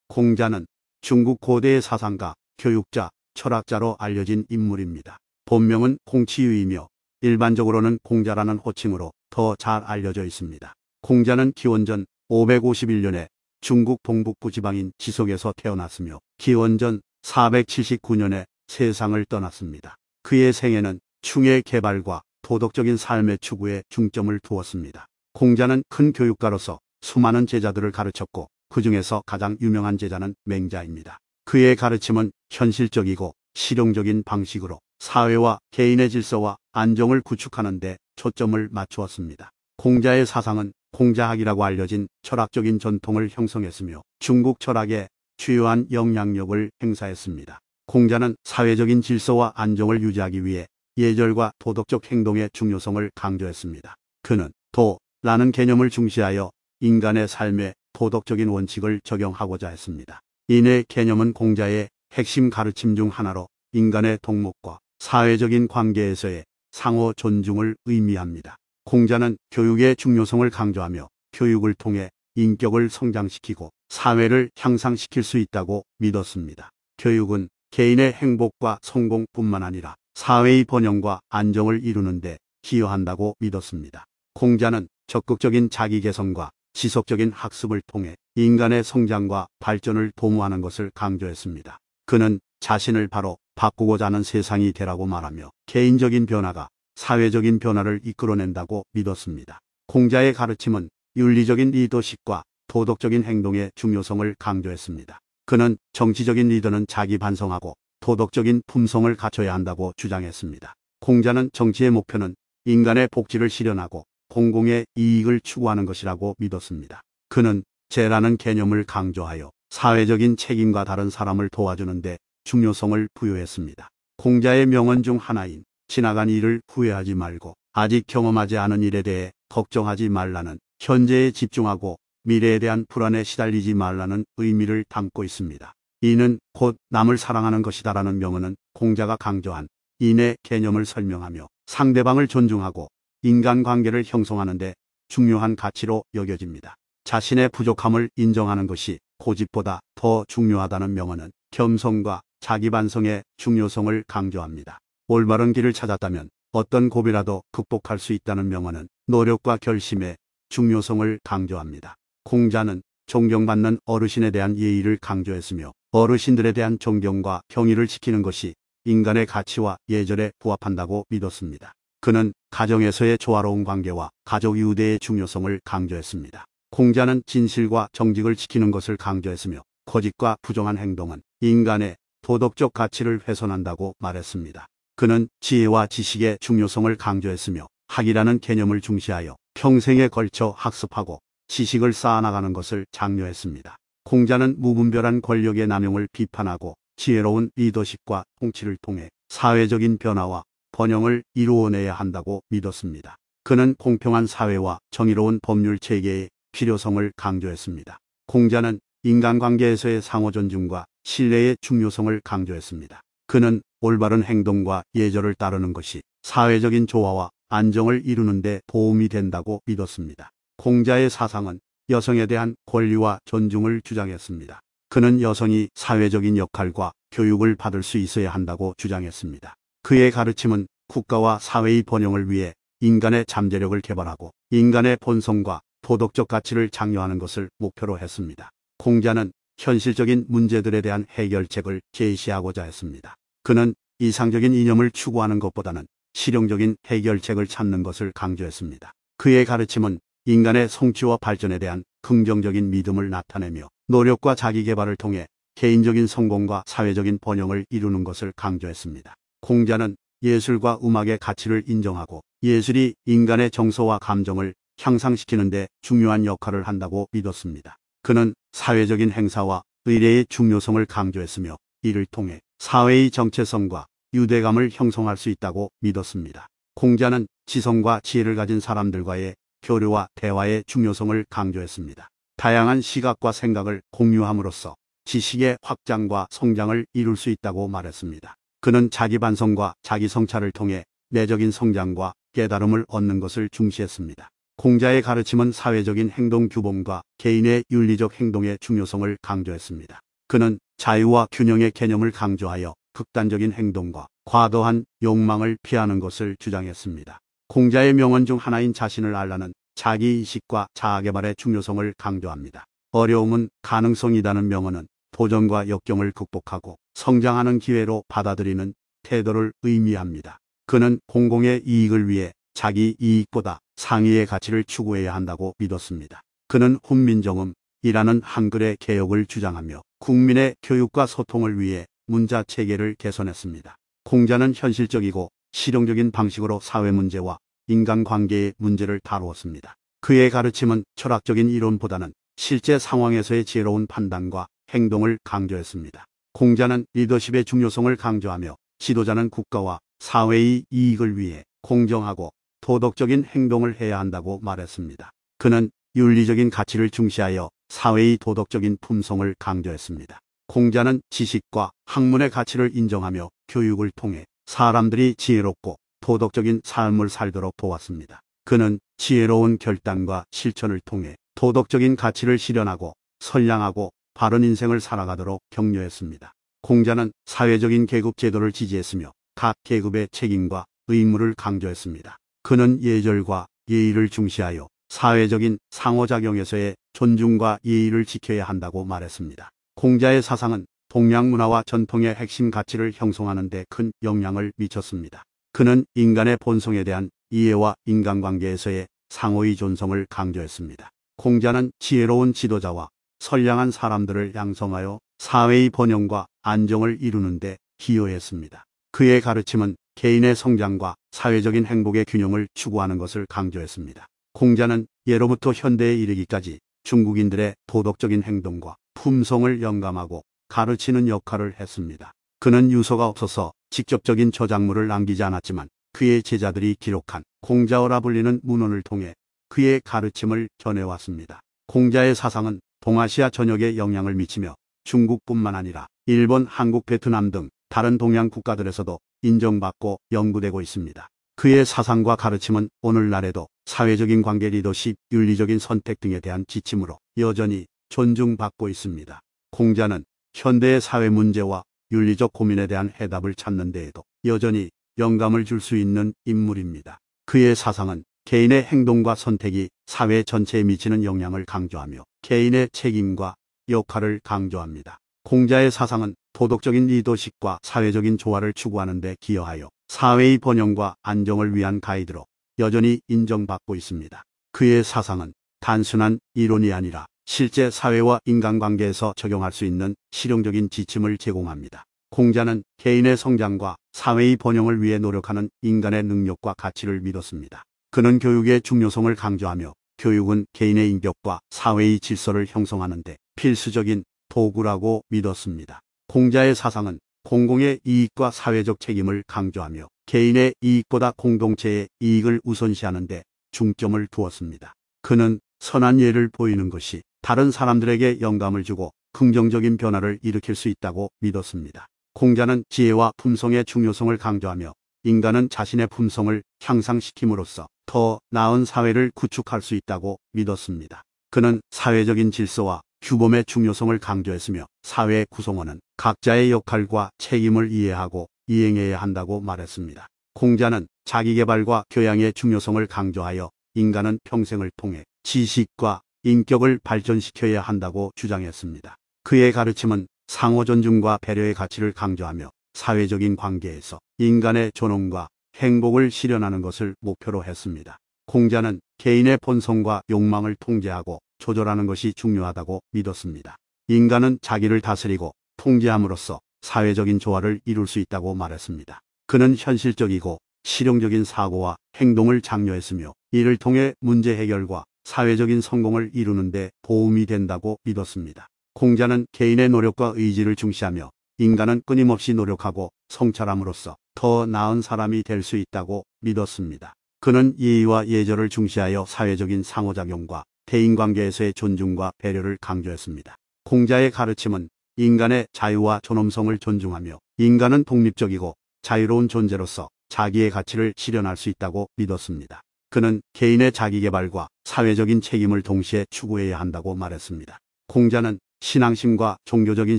공자는 중국 고대의 사상가, 교육자, 철학자로 알려진 인물입니다. 본명은 공치유이며 일반적으로는 공자라는 호칭으로 더 잘 알려져 있습니다. 공자는 기원전 551년에 중국 동북부 지방인 지속에서 태어났으며 기원전 479년에 세상을 떠났습니다. 그의 생애는 충의 개발과 도덕적인 삶의 추구에 중점을 두었습니다. 공자는 큰 교육가로서 수많은 제자들을 가르쳤고 그 중에서 가장 유명한 제자는 맹자입니다. 그의 가르침은 현실적이고 실용적인 방식으로 사회와 개인의 질서와 안정을 구축하는 데 초점을 맞추었습니다. 공자의 사상은 공자학이라고 알려진 철학적인 전통을 형성했으며 중국 철학에 주요한 영향력을 행사했습니다. 공자는 사회적인 질서와 안정을 유지하기 위해 예절과 도덕적 행동의 중요성을 강조했습니다. 그는 도라는 개념을 중시하여 인간의 삶에 도덕적인 원칙을 적용하고자 했습니다. 이내 개념은 공자의 핵심 가르침 중 하나로 인간의 동목과 사회적인 관계에서의 상호 존중을 의미합니다. 공자는 교육의 중요성을 강조하며 교육을 통해 인격을 성장시키고 사회를 향상시킬 수 있다고 믿었습니다. 교육은 개인의 행복과 성공뿐만 아니라 사회의 번영과 안정을 이루는 데 기여한다고 믿었습니다. 공자는 적극적인 자기 개선과 지속적인 학습을 통해 인간의 성장과 발전을 도모하는 것을 강조했습니다. 그는 자신을 바로 바꾸고자 하는 세상이 되라고 말하며 개인적인 변화가 사회적인 변화를 이끌어낸다고 믿었습니다. 공자의 가르침은 윤리적인 리더십과 도덕적인 행동의 중요성을 강조했습니다. 그는 정치적인 리더는 자기 반성하고 도덕적인 품성을 갖춰야 한다고 주장했습니다. 공자는 정치의 목표는 인간의 복지를 실현하고 공공의 이익을 추구하는 것이라고 믿었습니다. 그는 재라는 개념을 강조하여 사회적인 책임과 다른 사람을 도와주는 데 중요성을 부여했습니다. 공자의 명언 중 하나인 지나간 일을 후회하지 말고 아직 경험하지 않은 일에 대해 걱정하지 말라는 현재에 집중하고 미래에 대한 불안에 시달리지 말라는 의미를 담고 있습니다. 이는 곧 남을 사랑하는 것이다라는 명언은 공자가 강조한 인의 개념을 설명하며 상대방을 존중하고 인간관계를 형성하는 데 중요한 가치로 여겨집니다. 자신의 부족함을 인정하는 것이 고집보다 더 중요하다는 명언은 겸손과 자기 반성의 중요성을 강조합니다. 올바른 길을 찾았다면 어떤 고비라도 극복할 수 있다는 명언은 노력과 결심의 중요성을 강조합니다. 공자는 존경받는 어르신에 대한 예의를 강조했으며 어르신들에 대한 존경과 경의를 지키는 것이 인간의 가치와 예절에 부합한다고 믿었습니다. 그는 가정에서의 조화로운 관계와 가족 유대의 중요성을 강조했습니다. 공자는 진실과 정직을 지키는 것을 강조했으며 거짓과 부정한 행동은 인간의 도덕적 가치를 훼손한다고 말했습니다. 그는 지혜와 지식의 중요성을 강조했으며 학이라는 개념을 중시하여 평생에 걸쳐 학습하고 지식을 쌓아나가는 것을 장려했습니다. 공자는 무분별한 권력의 남용을 비판하고 지혜로운 리더십과 통치를 통해 사회적인 변화와 번영을 이루어내야 한다고 믿었습니다. 그는 공평한 사회와 정의로운 법률 체계의 필요성을 강조했습니다. 공자는 인간관계에서의 상호존중과 신뢰의 중요성을 강조했습니다. 그는 올바른 행동과 예절을 따르는 것이 사회적인 조화와 안정을 이루는 데 도움이 된다고 믿었습니다. 공자의 사상은 여성에 대한 권리와 존중을 주장했습니다. 그는 여성이 사회적인 역할과 교육을 받을 수 있어야 한다고 주장했습니다. 그의 가르침은 국가와 사회의 번영을 위해 인간의 잠재력을 개발하고 인간의 본성과 도덕적 가치를 장려하는 것을 목표로 했습니다. 공자는 현실적인 문제들에 대한 해결책을 제시하고자 했습니다. 그는 이상적인 이념을 추구하는 것보다는 실용적인 해결책을 찾는 것을 강조했습니다. 그의 가르침은 인간의 성취와 발전에 대한 긍정적인 믿음을 나타내며 노력과 자기 개발을 통해 개인적인 성공과 사회적인 번영을 이루는 것을 강조했습니다. 공자는 예술과 음악의 가치를 인정하고 예술이 인간의 정서와 감정을 향상시키는 데 중요한 역할을 한다고 믿었습니다. 그는 사회적인 행사와 의례의 중요성을 강조했으며 이를 통해 사회의 정체성과 유대감을 형성할 수 있다고 믿었습니다. 공자는 지성과 지혜를 가진 사람들과의 교류와 대화의 중요성을 강조했습니다. 다양한 시각과 생각을 공유함으로써 지식의 확장과 성장을 이룰 수 있다고 말했습니다. 그는 자기 반성과 자기 성찰을 통해 내적인 성장과 깨달음을 얻는 것을 중시했습니다. 공자의 가르침은 사회적인 행동 규범과 개인의 윤리적 행동의 중요성을 강조했습니다. 그는 자유와 균형의 개념을 강조하여 극단적인 행동과 과도한 욕망을 피하는 것을 주장했습니다. 공자의 명언 중 하나인 자신을 알라는 자기이식과 자아개발의 중요성을 강조합니다. 어려움은 가능성이라는 명언은 도전과 역경을 극복하고 성장하는 기회로 받아들이는 태도를 의미합니다. 그는 공공의 이익을 위해 자기 이익보다 상위의 가치를 추구해야 한다고 믿었습니다. 그는 훈민정음이라는 한글의 개혁을 주장하며 국민의 교육과 소통을 위해 문자 체계를 개선했습니다. 공자는 현실적이고 실용적인 방식으로 사회 문제와 인간관계의 문제를 다루었습니다. 그의 가르침은 철학적인 이론보다는 실제 상황에서의 지혜로운 판단과 행동을 강조했습니다. 공자는 리더십의 중요성을 강조하며 지도자는 국가와 사회의 이익을 위해 공정하고 도덕적인 행동을 해야 한다고 말했습니다. 그는 윤리적인 가치를 중시하여 사회의 도덕적인 품성을 강조했습니다. 공자는 지식과 학문의 가치를 인정하며 교육을 통해 사람들이 지혜롭고 도덕적인 삶을 살도록 도왔습니다. 그는 지혜로운 결단과 실천을 통해 도덕적인 가치를 실현하고 선량하고 바른 인생을 살아가도록 격려했습니다. 공자는 사회적인 계급 제도를 지지했으며 각 계급의 책임과 의무를 강조했습니다. 그는 예절과 예의를 중시하여 사회적인 상호작용에서의 존중과 예의를 지켜야 한다고 말했습니다. 공자의 사상은 동양 문화와 전통의 핵심 가치를 형성하는 데 큰 영향을 미쳤습니다. 그는 인간의 본성에 대한 이해와 인간관계에서의 상호의 존성을 강조했습니다. 공자는 지혜로운 지도자와 선량한 사람들을 양성하여 사회의 번영과 안정을 이루는 데 기여했습니다. 그의 가르침은 개인의 성장과 사회적인 행복의 균형을 추구하는 것을 강조했습니다. 공자는 예로부터 현대에 이르기까지 중국인들의 도덕적인 행동과 품성을 영감하고 가르치는 역할을 했습니다. 그는 유서가 없어서 직접적인 저작물을 남기지 않았지만 그의 제자들이 기록한 공자어라 불리는 문헌을 통해 그의 가르침을 전해왔습니다. 공자의 사상은 동아시아 전역에 영향을 미치며 중국뿐만 아니라 일본, 한국, 베트남 등 다른 동양 국가들에서도 인정받고 연구되고 있습니다. 그의 사상과 가르침은 오늘날에도 사회적인 관계, 리더십, 윤리적인 선택 등에 대한 지침으로 여전히 존중받고 있습니다. 공자는 현대의 사회 문제와 윤리적 고민에 대한 해답을 찾는 데에도 여전히 영감을 줄 수 있는 인물입니다. 그의 사상은 개인의 행동과 선택이 사회 전체에 미치는 영향을 강조하며 개인의 책임과 역할을 강조합니다. 공자의 사상은 도덕적인 리더십과 사회적인 조화를 추구하는 데 기여하여 사회의 번영과 안정을 위한 가이드로 여전히 인정받고 있습니다. 그의 사상은 단순한 이론이 아니라 실제 사회와 인간관계에서 적용할 수 있는 실용적인 지침을 제공합니다. 공자는 개인의 성장과 사회의 번영을 위해 노력하는 인간의 능력과 가치를 믿었습니다. 그는 교육의 중요성을 강조하며 교육은 개인의 인격과 사회의 질서를 형성하는 데 필수적인 도구라고 믿었습니다. 공자의 사상은 공공의 이익과 사회적 책임을 강조하며 개인의 이익보다 공동체의 이익을 우선시하는 데 중점을 두었습니다. 그는 선한 예를 보이는 것이 다른 사람들에게 영감을 주고 긍정적인 변화를 일으킬 수 있다고 믿었습니다. 공자는 지혜와 품성의 중요성을 강조하며 인간은 자신의 품성을 향상시킴으로써 더 나은 사회를 구축할 수 있다고 믿었습니다. 그는 사회적인 질서와 규범의 중요성을 강조했으며 사회 구성원은 각자의 역할과 책임을 이해하고 이행해야 한다고 말했습니다. 공자는 자기개발과 교양의 중요성을 강조하여 인간은 평생을 통해 지식과 인격을 발전시켜야 한다고 주장했습니다. 그의 가르침은 상호 존중과 배려의 가치를 강조하며 사회적인 관계에서 인간의 존엄과 행복을 실현하는 것을 목표로 했습니다. 공자는 개인의 본성과 욕망을 통제하고 조절하는 것이 중요하다고 믿었습니다. 인간은 자기를 다스리고 통제함으로써 사회적인 조화를 이룰 수 있다고 말했습니다. 그는 현실적이고 실용적인 사고와 행동을 장려했으며 이를 통해 문제 해결과 사회적인 성공을 이루는 데 도움이 된다고 믿었습니다. 공자는 개인의 노력과 의지를 중시하며 인간은 끊임없이 노력하고 성찰함으로써 더 나은 사람이 될 수 있다고 믿었습니다. 그는 예의와 예절을 중시하여 사회적인 상호작용과 대인관계에서의 존중과 배려를 강조했습니다. 공자의 가르침은 인간의 자유와 존엄성을 존중하며 인간은 독립적이고 자유로운 존재로서 자기의 가치를 실현할 수 있다고 믿었습니다. 그는 개인의 자기개발과 사회적인 책임을 동시에 추구해야 한다고 말했습니다. 공자는 신앙심과 종교적인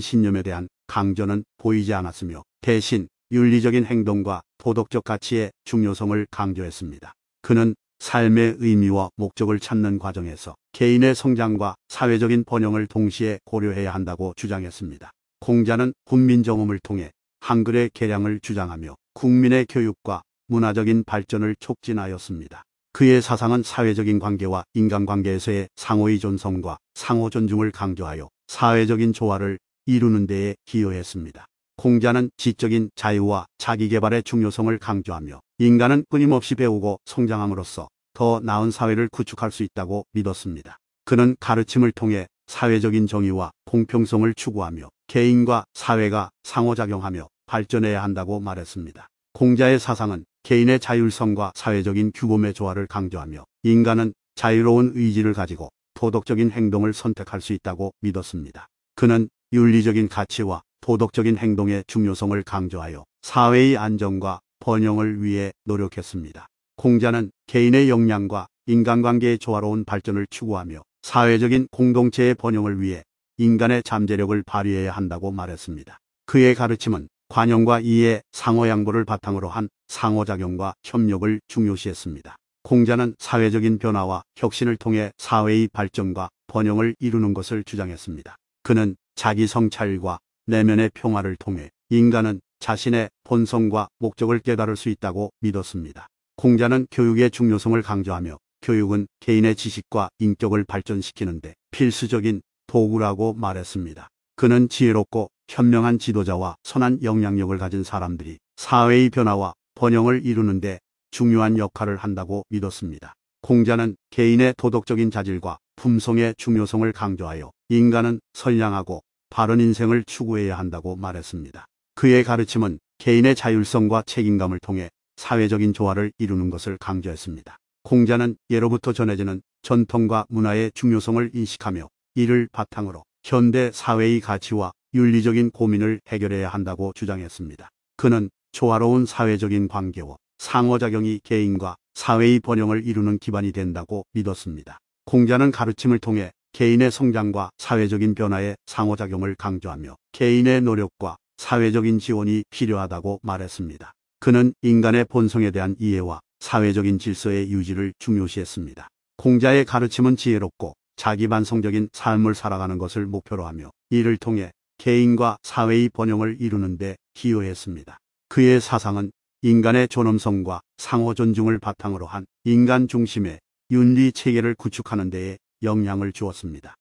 신념에 대한 강조는 보이지 않았으며 대신 윤리적인 행동과 도덕적 가치의 중요성을 강조했습니다. 그는 삶의 의미와 목적을 찾는 과정에서 개인의 성장과 사회적인 번영을 동시에 고려해야 한다고 주장했습니다. 공자는 훈민정음을 통해 한글의 개량을 주장하며 국민의 교육과 문화적인 발전을 촉진하였습니다. 그의 사상은 사회적인 관계와 인간관계에서의 상호의 존성과 상호 존중을 강조하여 사회적인 조화를 이루는 데에 기여했습니다. 공자는 지적인 자유와 자기개발의 중요성을 강조하며 인간은 끊임없이 배우고 성장함으로써 더 나은 사회를 구축할 수 있다고 믿었습니다. 그는 가르침을 통해 사회적인 정의와 공평성을 추구하며 개인과 사회가 상호작용하며 발전해야 한다고 말했습니다. 공자의 사상은 개인의 자율성과 사회적인 규범의 조화를 강조하며 인간은 자유로운 의지를 가지고 도덕적인 행동을 선택할 수 있다고 믿었습니다. 그는 윤리적인 가치와 도덕적인 행동의 중요성을 강조하여 사회의 안정과 번영을 위해 노력했습니다. 공자는 개인의 역량과 인간관계의 조화로운 발전을 추구하며 사회적인 공동체의 번영을 위해 인간의 잠재력을 발휘해야 한다고 말했습니다. 그의 가르침은 관용과 이해, 상호양보를 바탕으로 한 상호작용과 협력을 중요시했습니다. 공자는 사회적인 변화와 혁신을 통해 사회의 발전과 번영을 이루는 것을 주장했습니다. 그는 자기 성찰과 내면의 평화를 통해 인간은 자신의 본성과 목적을 깨달을 수 있다고 믿었습니다. 공자는 교육의 중요성을 강조하며 교육은 개인의 지식과 인격을 발전시키는데 필수적인 도구라고 말했습니다. 그는 지혜롭고 현명한 지도자와 선한 영향력을 가진 사람들이 사회의 변화와 번영을 이루는데 중요한 역할을 한다고 믿었습니다. 공자는 개인의 도덕적인 자질과 품성의 중요성을 강조하여 인간은 선량하고 바른 인생을 추구해야 한다고 말했습니다. 그의 가르침은 개인의 자율성과 책임감을 통해 사회적인 조화를 이루는 것을 강조했습니다. 공자는 예로부터 전해지는 전통과 문화의 중요성을 인식하며 이를 바탕으로 현대 사회의 가치와 윤리적인 고민을 해결해야 한다고 주장했습니다. 그는 조화로운 사회적인 관계와 상호작용이 개인과 사회의 번영을 이루는 기반이 된다고 믿었습니다. 공자는 가르침을 통해 개인의 성장과 사회적인 변화의 상호작용을 강조하며 개인의 노력과 사회적인 지원이 필요하다고 말했습니다. 그는 인간의 본성에 대한 이해와 사회적인 질서의 유지를 중요시했습니다. 공자의 가르침은 지혜롭고 자기반성적인 삶을 살아가는 것을 목표로 하며 이를 통해 개인과 사회의 번영을 이루는 데 기여했습니다. 그의 사상은 인간의 존엄성과 상호 존중을 바탕으로 한 인간 중심의 윤리 체계를 구축하는 데에 영향을 주었습니다.